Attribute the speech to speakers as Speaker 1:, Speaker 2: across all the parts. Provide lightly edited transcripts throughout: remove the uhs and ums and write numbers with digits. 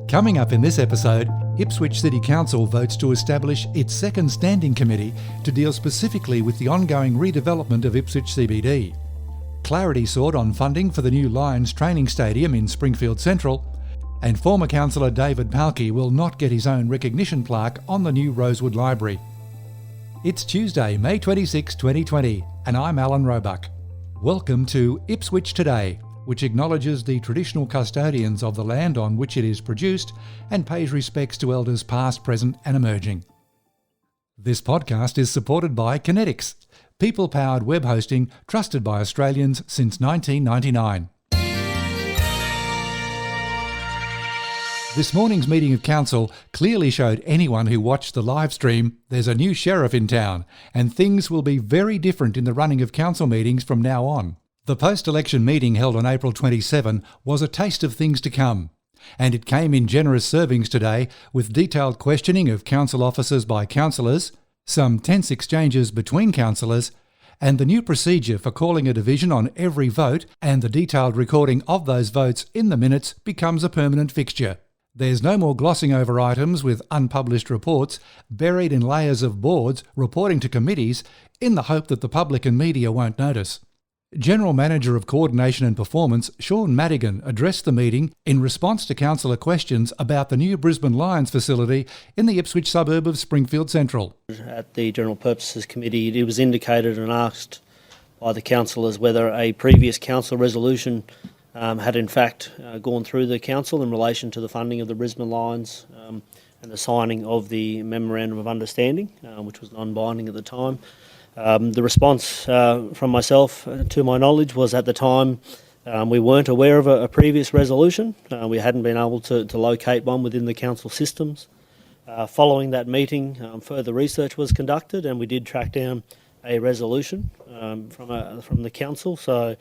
Speaker 1: Coming up in this episode, Ipswich City Council votes to establish its second standing committee to deal specifically with the ongoing redevelopment of Ipswich CBD. Clarity sought on funding for the new Lions training stadium in Springfield Central, and former councillor David Pahlke will not get his own recognition plaque on the new Rosewood Library. It's Tuesday, May 26, 2020, and I'm Alan Roebuck. Welcome to Ipswich Today, which acknowledges the traditional custodians of the land on which it is produced and pays respects to elders past, present and emerging. This podcast is supported by Kinetics, people-powered web hosting trusted by Australians since 1999. This morning's meeting of council clearly showed anyone who watched the live stream there's a new sheriff in town and things will be very different in the running of council meetings from now on. The post-election meeting held on April 27 was a taste of things to come, and it came in generous servings today with detailed questioning of council officers by councillors, some tense exchanges between councillors, and the new procedure for calling a division on every vote and the detailed recording of those votes in the minutes becomes a permanent fixture. There's no more glossing over items with unpublished reports buried in layers of boards reporting to committees in the hope that the public and media won't notice. General Manager of Coordination and Performance Sean Madigan addressed the meeting in response to councillor questions about the new Brisbane Lions facility in the Ipswich suburb of Springfield Central.
Speaker 2: At the General Purposes Committee, it was indicated and asked by the councillors whether a previous council resolution had in fact gone through the council in relation to the funding of the Brisbane Lions and the signing of the Memorandum of Understanding, which was non-binding at the time. The response from myself, to my knowledge, was at the time we weren't aware of a previous resolution. We hadn't been able to locate one within the council systems. Following that meeting, further research was conducted and we did track down a resolution from the council. So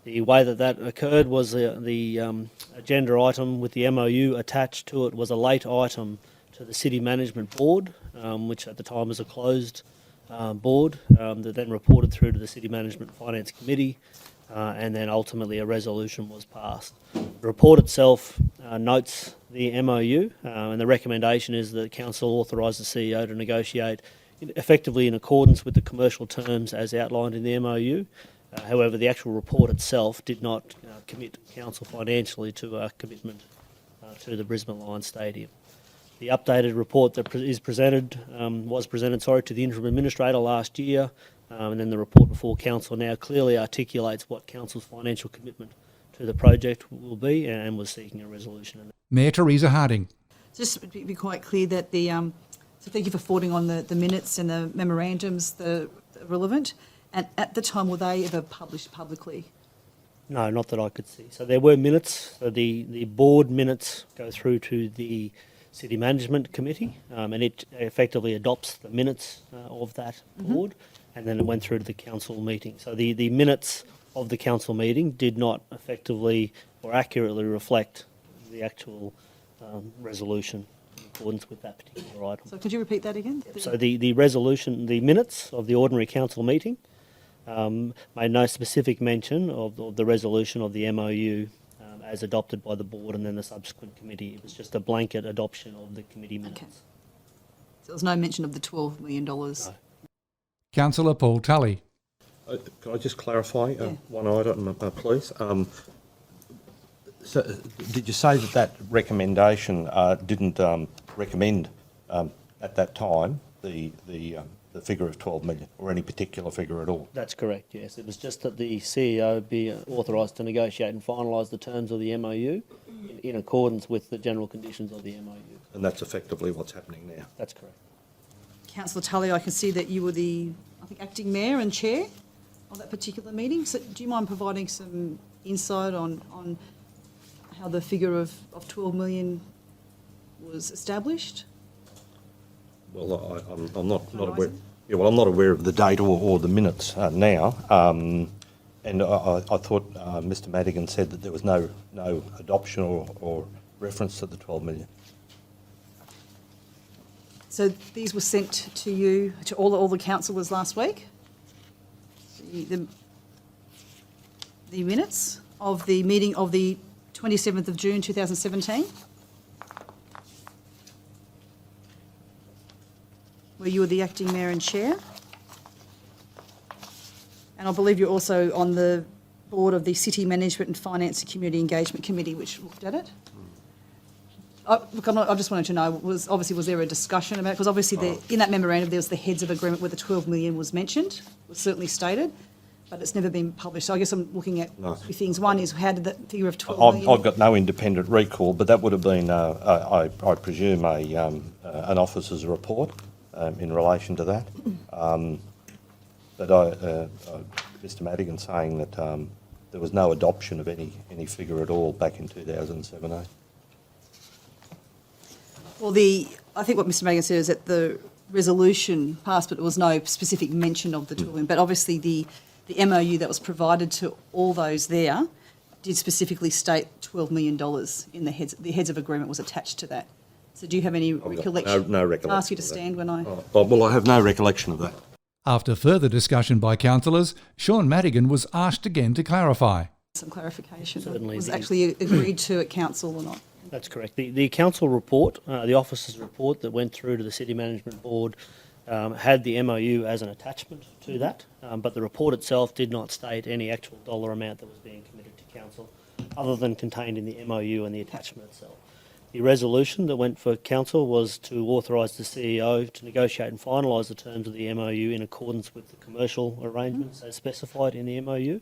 Speaker 2: the way that occurred was the agenda item with the MOU attached to it was a late item to the City Management Board, which at the time was a closed board that then reported through to the City Management Finance Committee and then ultimately a resolution was passed. The report itself notes the MOU and the recommendation is that Council authorise the CEO to negotiate effectively in accordance with the commercial terms as outlined in the MOU. However, the actual report itself did not commit Council financially to a commitment to the Brisbane Lions Stadium. The updated report that was presented to the Interim Administrator last year, and then the report before Council now clearly articulates what Council's financial commitment to the project will be and was seeking a resolution.
Speaker 1: Mayor Teresa Harding.
Speaker 3: Just to be quite clear that so thank you for forwarding on the minutes and the memorandums that are relevant. And at the time, were they ever published publicly?
Speaker 2: No, not that I could see. So there were minutes. So the board minutes go through to the City Management Committee and it effectively adopts the minutes of that board and then it went through to the council meeting. So the minutes of the council meeting did not effectively or accurately reflect the actual resolution in accordance with that particular item.
Speaker 3: So could you repeat that again?
Speaker 2: So the resolution, the minutes of the ordinary council meeting made no specific mention of the resolution of the MOU as adopted by the board and then the subsequent committee. It was just a blanket adoption of the committee minutes.
Speaker 3: Okay. So there was no mention of the $12 million?
Speaker 2: No.
Speaker 1: Councillor Paul Tully.
Speaker 4: Can I just clarify one item, please? So, did you say that recommendation didn't recommend at that time the figure of 12 million or any particular figure at all?
Speaker 2: That's correct, yes. It was just that the CEO be authorised to negotiate and finalise the terms of the MOU in accordance with the general conditions of the MOU.
Speaker 4: And that's effectively what's happening now?
Speaker 2: That's correct.
Speaker 3: Councillor Tully, I can see that you were the, acting mayor and chair of that particular meeting. So do you mind providing some insight on how the figure of 12 million was established?
Speaker 4: Well, I'm not aware. Yeah, well, I'm not aware of the date or the minutes now. And I thought Mr. Madigan said that there was no adoption or reference to the 12 million.
Speaker 3: So these were sent to you, to all the councillors last week? The minutes of the meeting of the 27th of June 2017? where you were the acting mayor and chair. And I believe you're also on the board of the City Management and Finance and Community Engagement Committee, which looked at it. Look, I just wanted to know, was there a discussion about it? Because obviously in that memorandum there was the heads of agreement where the 12 million was mentioned, was certainly stated, but it's never been published. So I guess I'm looking at two things. One is, how did that figure of 12 million...
Speaker 4: I've got no independent recall, but that would have been, I presume, an officer's report in relation to that. But Mr Madigan saying that there was no adoption of any figure at all back in 2017.
Speaker 3: Well, I think what Mr Madigan said is that the resolution passed, but there was no specific mention of the 12 million. But obviously the MOU that was provided to all those there did specifically state $12 million in the heads of agreement was attached to that. So do you have any recollection?
Speaker 4: No recollection.
Speaker 3: I'll ask you to stand when I...
Speaker 4: Well, I have no recollection of that.
Speaker 1: After further discussion by councillors, Sean Madigan was asked again to clarify.
Speaker 3: Some clarification.
Speaker 2: Certainly.
Speaker 3: Was actually agreed to at council or not?
Speaker 2: That's correct. The council report, the officers' report that went through to the City Management Board had the MOU as an attachment to that, but the report itself did not state any actual dollar amount that was being committed to council, other than contained in the MOU and the attachment itself. The resolution that went for council was to authorise the CEO to negotiate and finalise the terms of the MOU in accordance with the commercial arrangements as specified in the MOU,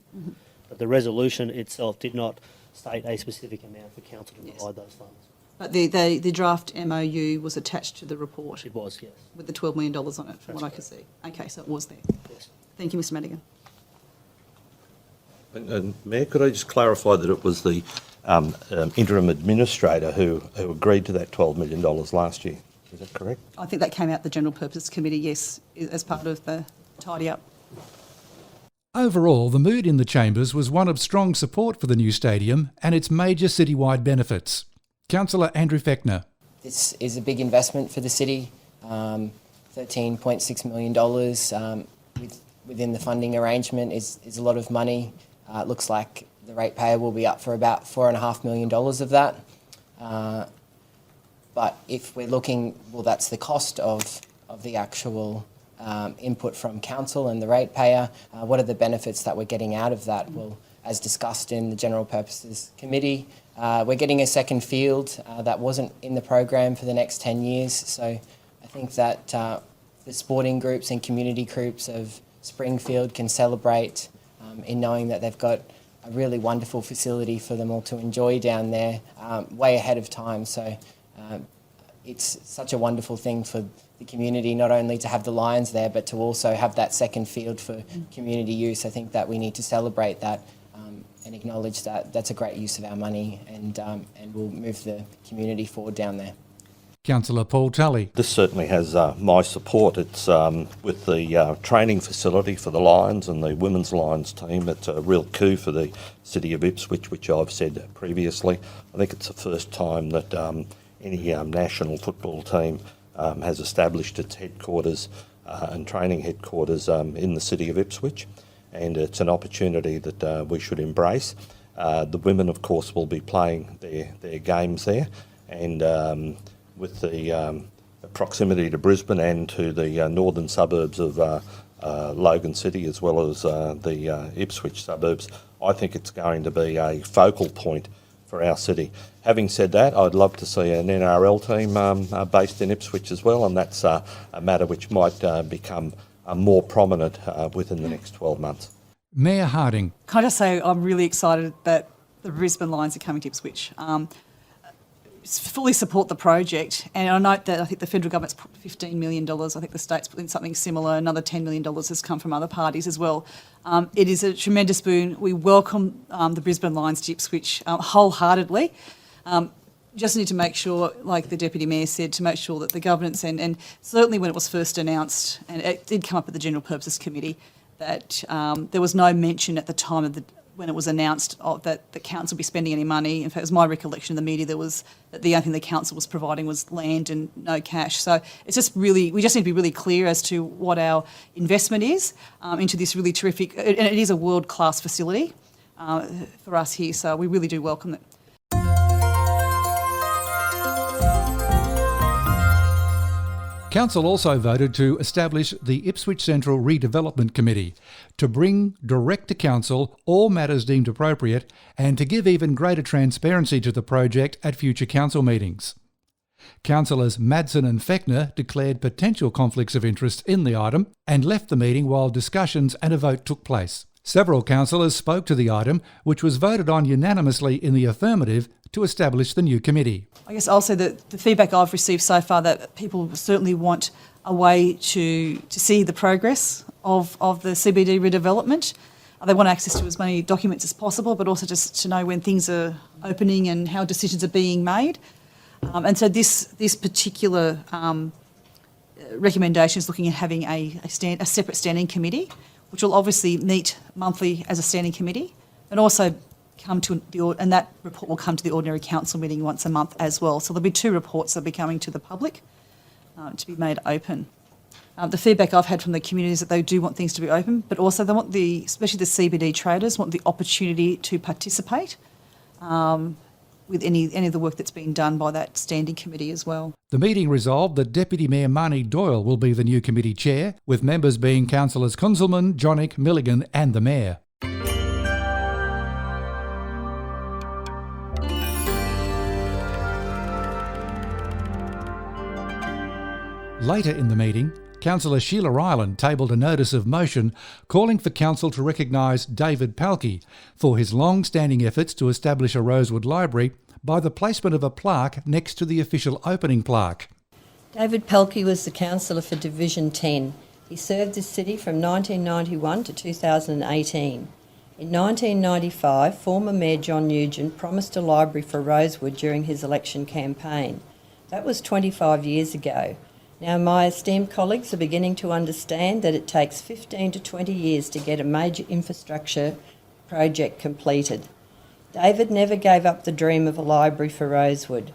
Speaker 2: but the resolution itself did not state a specific amount for council to provide those funds.
Speaker 3: But the draft MOU was attached to the report?
Speaker 2: It was, yes.
Speaker 3: With the $12 million on it, from
Speaker 2: That's
Speaker 3: what I could
Speaker 2: correct.
Speaker 3: see. Okay, so it was there.
Speaker 2: Yes.
Speaker 3: Thank you, Mr Madigan.
Speaker 4: And Mayor, could I just clarify that it was the interim administrator who agreed to that $12 million last year? Is that correct?
Speaker 3: I think that came out the General Purpose Committee, yes, as part of the tidy up.
Speaker 1: Overall, the mood in the chambers was one of strong support for the new stadium and its major citywide benefits. Councillor Andrew Fechner.
Speaker 5: This is a big investment for the city, $13.6 million within the funding arrangement is a lot of money. It looks like the ratepayer will be up for about $4.5 million of that. But if we're looking, well, that's the cost of the actual input from council and the ratepayer. What are the benefits that we're getting out of that? Well, as discussed in the General Purposes Committee, we're getting a second field that wasn't in the program for the next 10 years. So I think that the sporting groups and community groups of Springfield can celebrate in knowing that they've got a really wonderful facility for them all to enjoy down there way ahead of time. So it's such a wonderful thing for the community, not only to have the Lions there, but to also have that second field for community use. I think that we need to celebrate that and acknowledge that that's a great use of our money, and we'll move the community forward down there.
Speaker 1: Councillor Paul Tully.
Speaker 4: This certainly has my support. It's with the training facility for the Lions and the women's Lions team. It's a real coup for the city of Ipswich, which I've said previously. I think it's the first time that any national football team has established its headquarters and training headquarters in the city of Ipswich, and it's an opportunity that we should embrace. The women, of course, will be playing their games there, and with the proximity to Brisbane and to the northern suburbs of Logan City, as well as the Ipswich suburbs, I think it's going to be a focal point for our city. Having said that, I'd love to see an NRL team based in Ipswich as well, and that's a matter which might become more prominent within the next 12 months.
Speaker 1: Mayor Harding.
Speaker 3: Can I just say I'm really excited that the Brisbane Lions are coming to Ipswich. Fully support the project, and I note that I think the federal government's put $15 million. I think the state's put in something similar. Another $10 million has come from other parties as well. It is a tremendous boon. We welcome the Brisbane Lions to Ipswich wholeheartedly. Just need to make sure, like the Deputy Mayor said, to make sure that the governance and certainly when it was first announced, and it did come up at the General Purposes Committee, that there was no mention at the time of when it was announced that the council would be spending any money. In fact, it was my recollection in the media that the only thing the council was providing was land and no cash. So it's just really, we just need to be really clear as to what our investment is into this really terrific, and it is a world-class facility for us here, so we really do welcome it.
Speaker 1: Council also voted to establish the Ipswich Central Redevelopment Committee to bring direct to Council all matters deemed appropriate and to give even greater transparency to the project at future Council meetings. Councillors Madsen and Fechner declared potential conflicts of interest in the item and left the meeting while discussions and a vote took place. Several councillors spoke to the item, which was voted on unanimously in the affirmative to establish the new committee.
Speaker 3: I guess I'll say that the feedback I've received so far that people certainly want a way to see the progress of the CBD redevelopment. They want access to as many documents as possible, but also just to know when things are opening and how decisions are being made. And so this particular recommendation is looking at having a separate standing committee, which will obviously meet monthly as a standing committee, and also come to and that report will come to the ordinary council meeting once a month as well. So there'll be two reports that will be coming to the public to be made open. The feedback I've had from the community is that they do want things to be open, but also they want especially the CBD traders, want the opportunity to participate with any of the work that's being done by that standing committee as well.
Speaker 1: The meeting resolved that Deputy Mayor Marnie Doyle will be the new committee chair, with members being Councillors Kunzelman, Jonik, Milligan and the Mayor. Later in the meeting, Councillor Sheila Ryland tabled a notice of motion calling for Council to recognise David Pahlke for his long-standing efforts to establish a Rosewood library by the placement of a plaque next to the official opening plaque.
Speaker 6: David Pahlke was the councillor for Division 10. He served this city from 1991 to 2018. In 1995, former Mayor John Nugent promised a library for Rosewood during his election campaign. That was 25 years ago. Now, my esteemed colleagues are beginning to understand that it takes 15 to 20 years to get a major infrastructure project completed. David never gave up the dream of a library for Rosewood.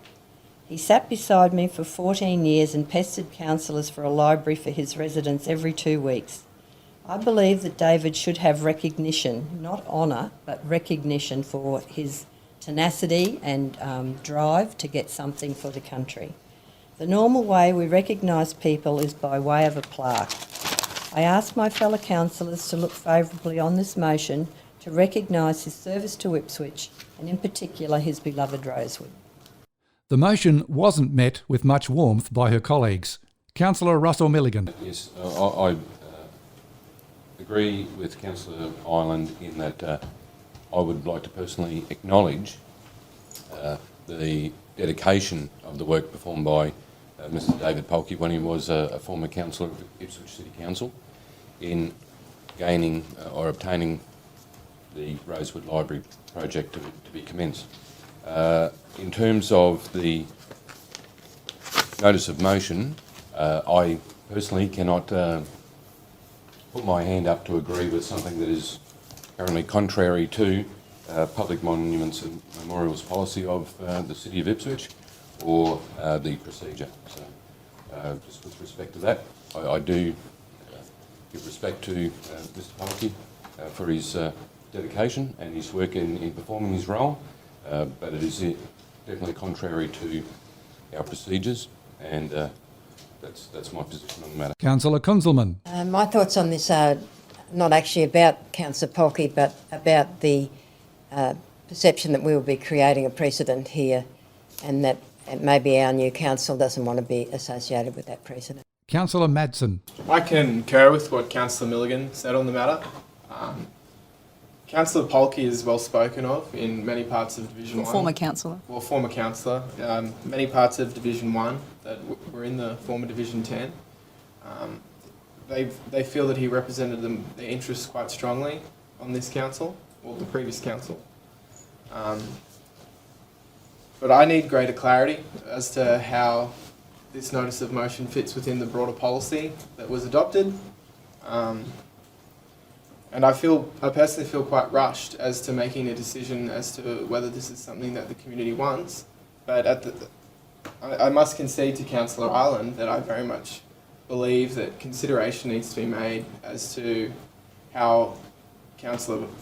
Speaker 6: He sat beside me for 14 years and pestered councillors for a library for his residents every 2 weeks. I believe that David should have recognition, not honour, but recognition for his tenacity and drive to get something for the country. The normal way we recognise people is by way of a plaque. I ask my fellow councillors to look favourably on this motion to recognise his service to Ipswich and in particular his beloved Rosewood.
Speaker 1: The motion wasn't met with much warmth by her colleagues. Councillor Russell Milligan.
Speaker 7: Yes, I agree with Councillor Ireland in that I would like to personally acknowledge the dedication of the work performed by Mr David Pahlke when he was a former councillor of Ipswich City Council in gaining or obtaining the Rosewood Library project to be commenced. In terms of the notice of motion, I personally cannot put my hand up to agree with something that is currently contrary to public monuments and memorials policy of the City of Ipswich or the procedure. So just with respect to that, I do give respect to Mr Pahlke for his dedication and his work in performing his role, but it is definitely contrary to our procedures, and that's my position on the matter.
Speaker 1: Councillor Kunzelman.
Speaker 6: My thoughts on this are not actually about Councillor Pahlke, but about the perception that we will be creating a precedent here, and that maybe our new council doesn't want to be associated with that precedent.
Speaker 1: Councillor Madsen.
Speaker 8: I concur with what Councillor Milligan said on the matter. Councillor Pahlke is well spoken of in many parts of Division 1.
Speaker 3: Former councillor.
Speaker 8: Well, former councillor. Many parts of Division 1 that were in the former Division 10. They feel that he represented their interests quite strongly on this council, or the previous council. But I need greater clarity as to how this notice of motion fits within the broader policy that was adopted. And I personally feel quite rushed as to making a decision as to whether this is something that the community wants. But I must concede to Councillor Ireland that I very much believe that consideration needs to be made as to how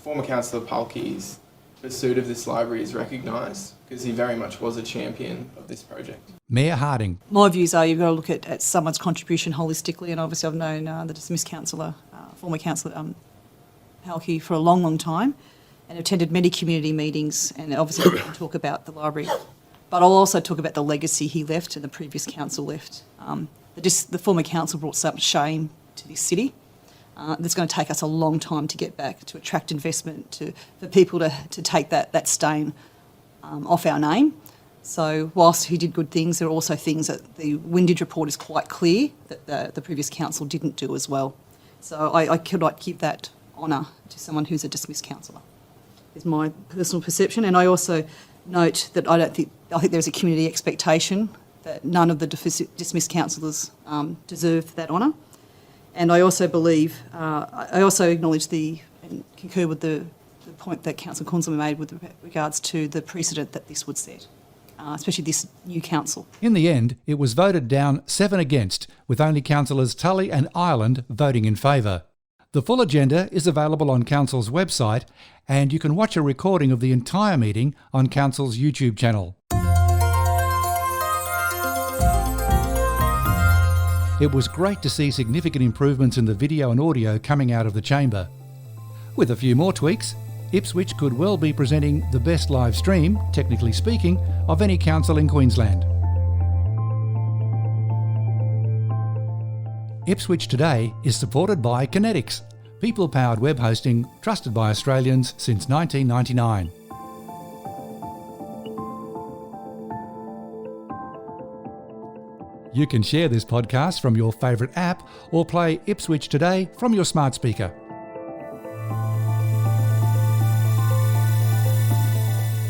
Speaker 8: former Councillor Pahlke's pursuit of this library is recognised, because he very much was a champion of this project.
Speaker 1: Mayor Harding.
Speaker 3: My views are you've got to look at someone's contribution holistically, and obviously I've known the dismissed councillor, former councillor Pahlke for a long, long time, and attended many community meetings, and obviously we can talk about the library. But I'll also talk about the legacy he left and the previous council left. The former council brought so much shame to this city. It's going to take us a long time to get back, to attract investment, for people to take that stain off our name. So whilst he did good things, there are also things that the Windage report is quite clear that the previous council didn't do as well. So I could not give that honour to someone who's a dismissed councillor, is my personal perception. And I also note that I think there's a community expectation that none of the dismissed councillors deserve that honour. And I also believe, I also acknowledge and concur with the point that Councillor Cornsley made with regards to the precedent that this would set, especially this new council.
Speaker 1: In the end, it was voted down 7 against, with only councillors Tully and Ireland voting in favour. The full agenda is available on Council's website, and you can watch a recording of the entire meeting on Council's YouTube channel. It was great to see significant improvements in the video and audio coming out of the chamber. With a few more tweaks, Ipswich could well be presenting the best live stream, technically speaking, of any council in Queensland. Ipswich Today is supported by Kinetics, people-powered web hosting trusted by Australians since 1999. You can share this podcast from your favourite app or play Ipswich Today from your smart speaker.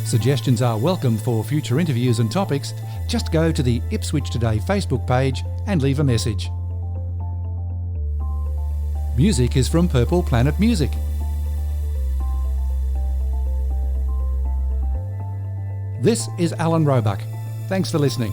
Speaker 1: Suggestions are welcome for future interviews and topics. Just go to the Ipswich Today Facebook page and leave a message. Music is from Purple Planet Music. This is Alan Roebuck. Thanks for listening.